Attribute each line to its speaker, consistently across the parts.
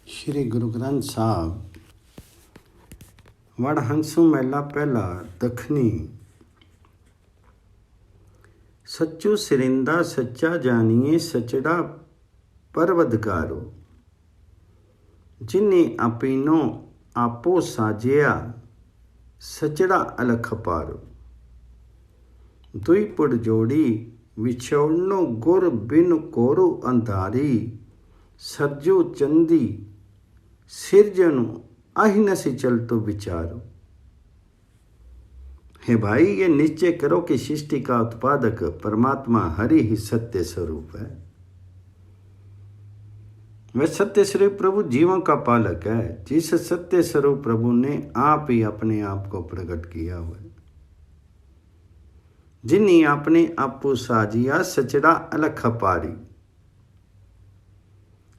Speaker 1: श्री गुरु ग्रंथ साहब वड़हंसू महिला पहला दखनी। सच्चू सिरिंदा सच्चा जानिए सचड़ा परवदगारो, जिन्नी अपीनो आपो साजिया सचड़ा अलख पारो। दुई पुड़ जोड़ी विछोड़नो गुर बिन कोरु अंधारी, सरजू चंदी सिरजनु आही नसी चल तो विचारो। हे भाई, ये निश्चय करो कि सृष्टि का उत्पादक परमात्मा हरि ही सत्य स्वरूप है। वह सत्य स्वरूप प्रभु जीवों का पालक है, जिस सत्य स्वरूप प्रभु ने आप ही अपने आप को प्रकट किया हुआ है। जिन्नी अपने आपो साजिया सचड़ा अलख पारी,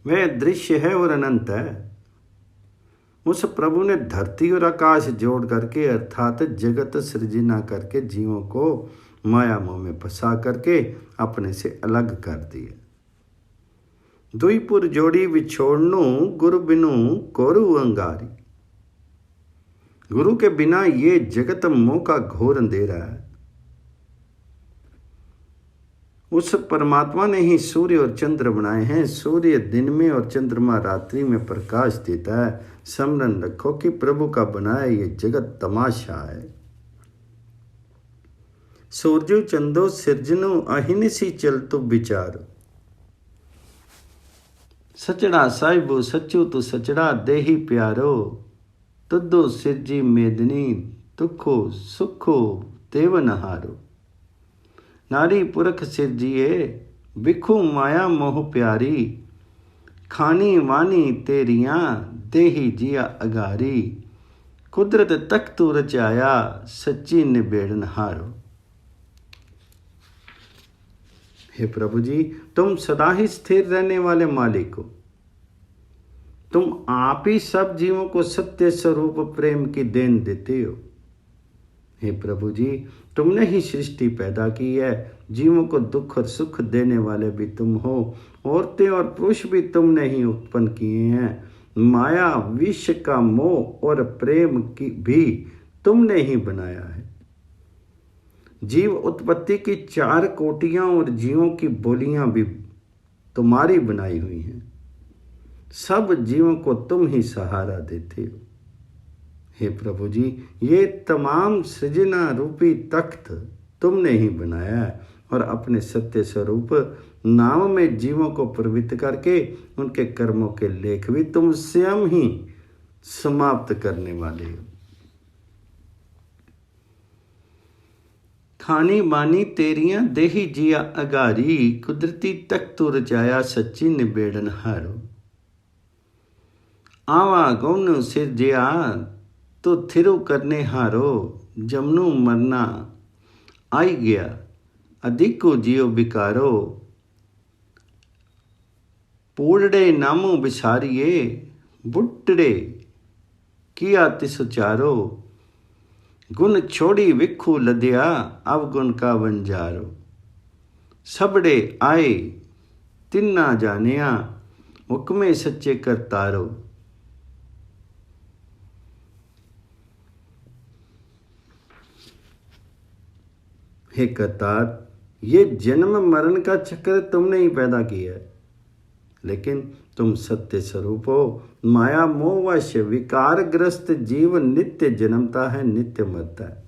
Speaker 1: वह दृश्य है और अनंत है। उस प्रभु ने धरती और आकाश जोड़ करके अर्थात जगत सृजना करके जीवों को माया मोह में फंसा करके अपने से अलग कर दिया। दुईपुर जोड़ी विछोड़नु गुरु बिनु कोरु अंगारी, गुरु के बिना ये जगत मोह का घोर अंधेरा है। उस परमात्मा ने ही सूर्य और चंद्र बनाए हैं। सूर्य दिन में और चंद्रमा रात्रि में प्रकाश देता है। स्मरण रखो कि प्रभु का बनाया ये जगत तमाशा है। सूरजु चंदो सिरजनु अहिनिसी चल तो विचारो, सचड़ा साहिबो सच्चू तू सचड़ा देही प्यारो। तुदो सिरजी मेदनी दुखो सुखो देवन हारो। नारी पुरख सिरजिए बिखु माया मोह प्यारी, खानी वानी तेरियां देही जिया अगारी। कुदरत तक तू रचाया सच्ची निबेड़न हारो। हे प्रभु जी, तुम सदा ही स्थिर रहने वाले मालिक हो। तुम आप ही सब जीवों को सत्य स्वरूप प्रेम की देन देते हो। हे प्रभु जी, तुमने ही सृष्टि पैदा की है। जीवों को दुख और सुख देने वाले भी तुम हो। औरतें और पुरुष भी तुमने ही उत्पन्न किए हैं। माया विष का मोह और प्रेम की भी तुमने ही बनाया है। जीव उत्पत्ति की 4 कोटियां और जीवों की बोलियां भी तुम्हारी बनाई हुई हैं। सब जीवों को तुम ही सहारा देते हो। हे प्रभु जी, ये तमाम सृजना रूपी तख्त तुमने ही बनाया है और अपने सत्य स्वरूप नाम में जीवों को प्रवृत्त करके उनके कर्मों के लेख भी तुम स्वयं ही समाप्त करने वाले हो। खानी बानी तेरियां देही जिया अगारी, कुदरती तक तू रचाया सच्ची निबेड़न हारो। आवा गौन सिरजिया तो थिरु करने हारो, जमनु मरना आई गया अधिको जियो बिकारो। पूड़े नामो बिसारिए बुटड़े किया तिसुचारो। गुण छोड़ी विखु लदिया अवगुण का बंजारो। सबड़े आए तिन्ना जानिया हुक्मे सच्चे करतारो। हे करतार, ये जन्म मरण का चक्र तुमने ही पैदा किया है, लेकिन तुम सत्य स्वरूप हो। माया मोहवश विकारग्रस्त जीव नित्य जन्मता है, नित्य मरता है।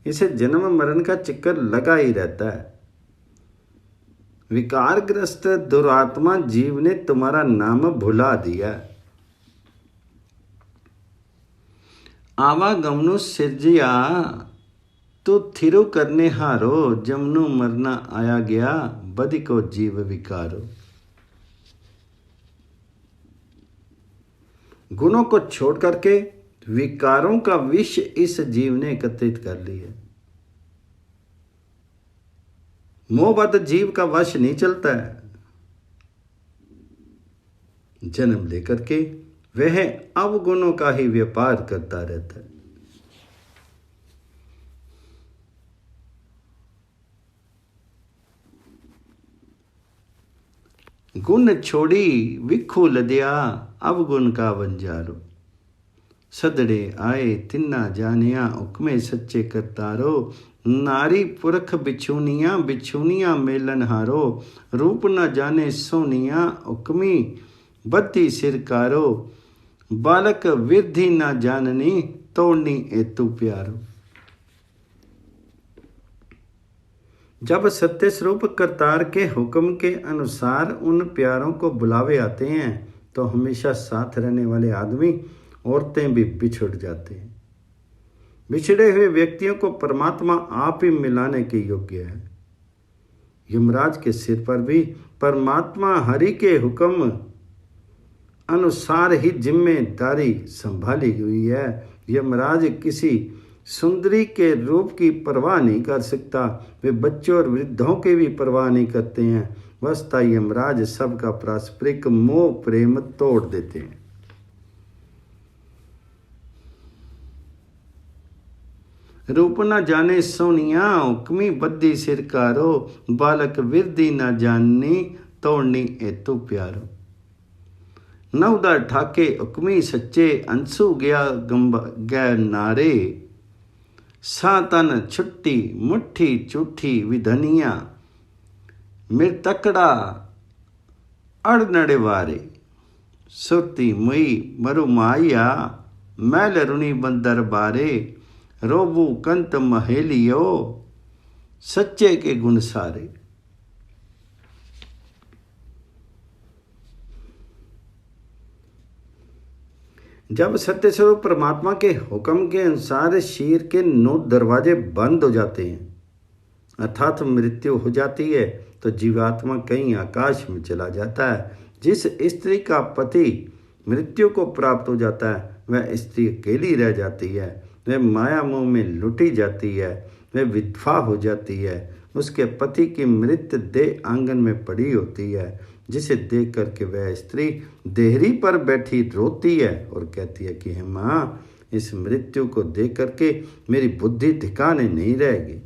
Speaker 1: इसे जन्म मरण का चक्कर लगा ही रहता है। विकारग्रस्त दुरात्मा जीव ने तुम्हारा नाम भुला दिया। आवागमनु सिरजिया तो थिरु करने हारो, जमनु मरना आया गया बदि को जीव विकारो। गुणों को छोड़ करके विकारों का विष इस जीव ने एकत्रित कर लिया। मोहबद्ध जीव का वश नहीं चलता है। जन्म लेकर के वह अवगुणों का ही व्यापार करता रहता है। गुण छोड़ी विखू लदया, अब गुण का बंजारो। सदड़े आए तिन्ना जानिया, हुक्मे सच्चे करतारो। नारी पुरख बिछुनिया, बिछुनिया मेलन हारो। रूप न जाने सोनिया, हुक्मी बत्ती सिरकारो। बालक विधि न जाननी, तोड़नी एतु प्यारो। जब सत्य स्वरूप करतार के हुक्म के अनुसार उन प्यारों को बुलावे आते हैं तो हमेशा साथ रहने वाले आदमी औरतें भी बिछुड़ जाते हैं। बिछड़े हुए व्यक्तियों को परमात्मा आप ही मिलाने के योग्य है। यमराज के सिर पर भी परमात्मा हरि के हुक्म अनुसार ही जिम्मेदारी संभाली हुई है। यमराज किसी सुंदरी के रूप की परवाह नहीं कर सकता, वे बच्चों और वृद्धों की भी परवाह नहीं करते हैं। वस्ता यमराज सबका पारस्परिक मोह प्रेम तोड़ देते हैं। रूप न जाने सोनिया, हुक्मी बद्दी सिरकारो। बालक विरदी न जाननी, तोड़नी एतु प्यारो। नवदा ठाके हुक्मी सच्चे, अंसु गया गै नारे। सातन छुट्टी मुट्ठी चूठी विधनिया, मृतकड़ा अड़नड़वारे। सुरती मुई मरु माया, मैल रुणी बंदर बारे। रोबू कंत महेलियो, सच्चे के गुण सारे। जब सत्य स्वरूप परमात्मा के हुक्म के अनुसार शीर के 9 दरवाजे बंद हो जाते हैं, अर्थात मृत्यु हो जाती है, तो जीवात्मा कहीं आकाश में चला जाता है। जिस स्त्री का पति मृत्यु को प्राप्त हो जाता है, वह स्त्री अकेली रह जाती है, वह माया मोह में लुटी जाती है, वह विधवा हो जाती है। उसके पति की मृत देह आंगन में पड़ी होती है, जिसे देख करके वह स्त्री देहरी पर बैठी रोती है और कहती है कि हे माँ, इस मृत्यु को देख करके मेरी बुद्धि ठिकाने नहीं रहेगी।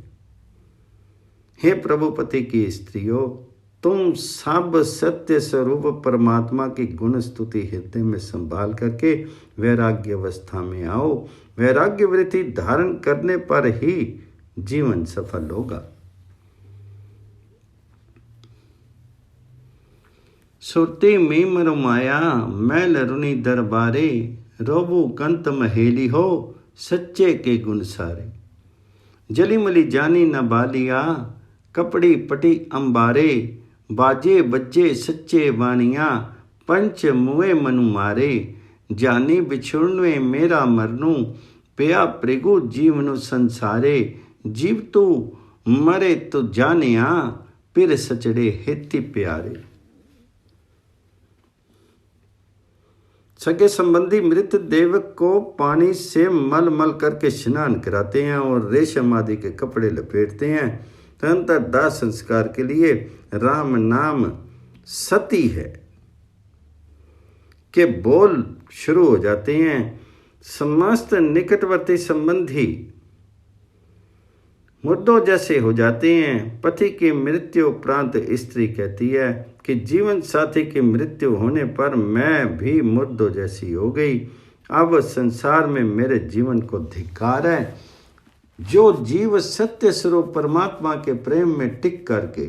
Speaker 1: हे प्रभुपति की स्त्रियों, तुम सब सत्य स्वरूप परमात्मा की गुण स्तुति हृदय में संभाल करके वैराग्य अवस्था में आओ। वैराग्य वृत्ति धारण करने पर ही जीवन सफल होगा। सुरती मीमर माया, मैल रुनी दरबारे। रोबू कंत महेली हो, सच्चे के गुण सारे। जली मली जानी न बालिया, कपड़ी पटी अंबारे। बाजे बच्चे सच्चे बानिया, पंच मुए मनु मारे। जानी बिछुड़वे मेरा मरनू, पिया प्रिगु जीवनु संसारे। जीव तू मरे तो जानिया, फिर सचड़े हेती प्यारे। सगे संबंधी मृत देवक को पानी से मल मल करके स्नान कराते हैं और रेशम आदि के कपड़े लपेटते हैं। तदनंतर दाह संस्कार के लिए राम नाम सती है के बोल शुरू हो जाते हैं। समस्त निकटवर्ती संबंधी मुद्दों जैसे हो जाते हैं। पति की मृत्यु उपरांत स्त्री कहती है कि जीवन साथी की मृत्यु होने पर मैं भी मुर्दों जैसी हो गई। अब संसार में मेरे जीवन को धिक्कार है। जो जीव सत्य स्वरूप परमात्मा के प्रेम में टिक करके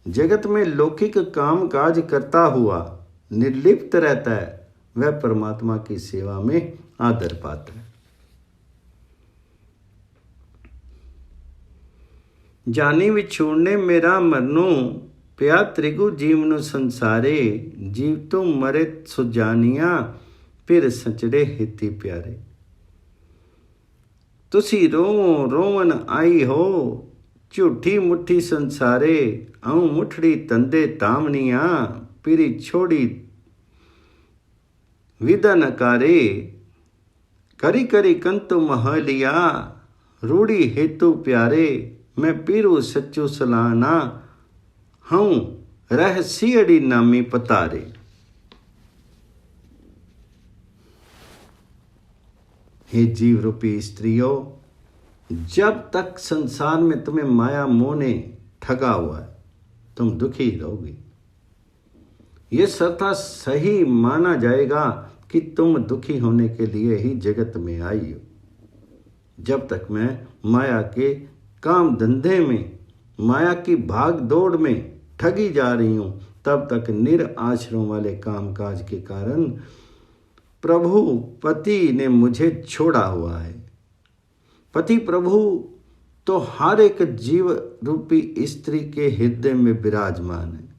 Speaker 1: जगत में लौकिक काम काज करता हुआ निर्लिप्त रहता है, वह परमात्मा की सेवा में आदर पाता है। जानी विछोड़ने मेरा मरनो, प्या त्रिगु जीवनु संसारे। जीव तो मरे सुजानिया, फिर सचड़े हिती प्यारे। तुसी रोवो रोवन आई हो, झूठी मुट्ठी संसारे। आऊं मुठड़ी तंदे तामनिया, पिरी छोड़ी विदा नकारे। करी करी कंतु महलिया, रूढ़ी हेतु प्यारे। मैं पीरू सच्चू सलाना, हूँ रह सियड़ी नामी पतारे। हे जीव रूपी स्त्रियों, जब तक संसार में तुम्हें माया मोह ने ठगा हुआ है, तुम दुखी रहोगी। ये सर्था सही माना जाएगा कि तुम दुखी होने के लिए ही जगत में आई हो। जब तक मैं माया के काम धंधे में, माया की भाग दौड़ में ठगी जा रही हूं, तब तक निराश्रयों वाले कामकाज के कारण प्रभु पति ने मुझे छोड़ा हुआ है। पति प्रभु तो हर एक जीव रूपी स्त्री के हृदय में विराजमान है।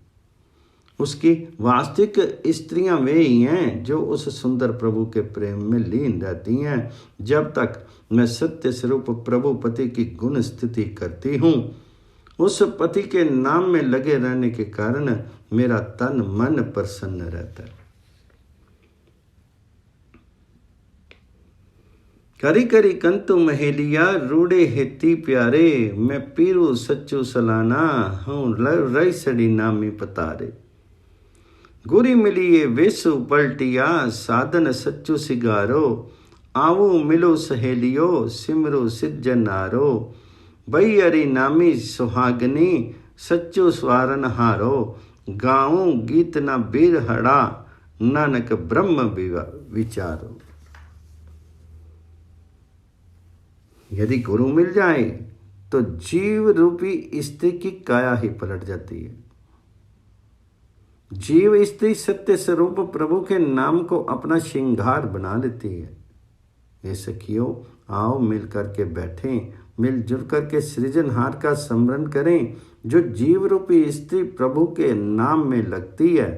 Speaker 1: उसकी वास्तविक स्त्रियां वे ही हैं जो उस सुंदर प्रभु के प्रेम में लीन रहती हैं। जब तक मैं सत्य स्वरूप प्रभु पति की गुण स्तुति करती हूँ, उस पति के नाम में लगे रहने के कारण मेरा तन मन प्रसन्न रहता है। करी करी कंतु महेलिया रूड़े हेती प्यारे, मैं पीरू सच्चू सलाना हूँ रई सड़ी नामी पतारे। गुरी मिली ये वेसु पलटिया साधन सच्चू सिगारो, आवू मिलो सहेलियो सिमरो सिज्जनारो। बई अरी नामी सुहागनी सच्चो स्वारन हारो, गाऊं गीत न बीर हड़ा नानक ब्रह्म विचारो। यदि गुरु मिल जाए तो जीव रूपी स्त्री की काया ही पलट जाती है। जीव स्त्री सत्य स्वरूप प्रभु के नाम को अपना श्रृंगार बना लेती है। ये सखियों, आओ मिल करके बैठें, मिलजुल करके सृजनहार का स्मरण करें। जो जीव रूपी स्त्री प्रभु के नाम में लगती है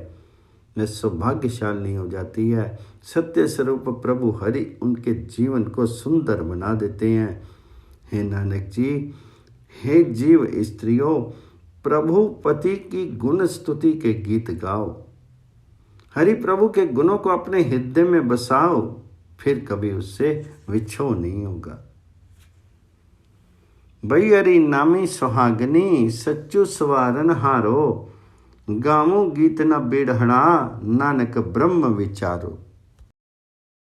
Speaker 1: वह सौभाग्यशाली हो जाती है। सत्य स्वरूप प्रभु हरि उनके जीवन को सुंदर बना देते हैं। हे नानक जी, हे जीव स्त्रियों, प्रभु पति की गुण स्तुति के गीत गाओ। हरि प्रभु के गुणों को अपने हृदय में बसाओ, फिर कभी उससे विछो नहीं होगा। बई हरि नामी सुहागनी सच्चू सवारन हारो, गावों गीत न बेड़हड़ा नानक ब्रह्म विचारो।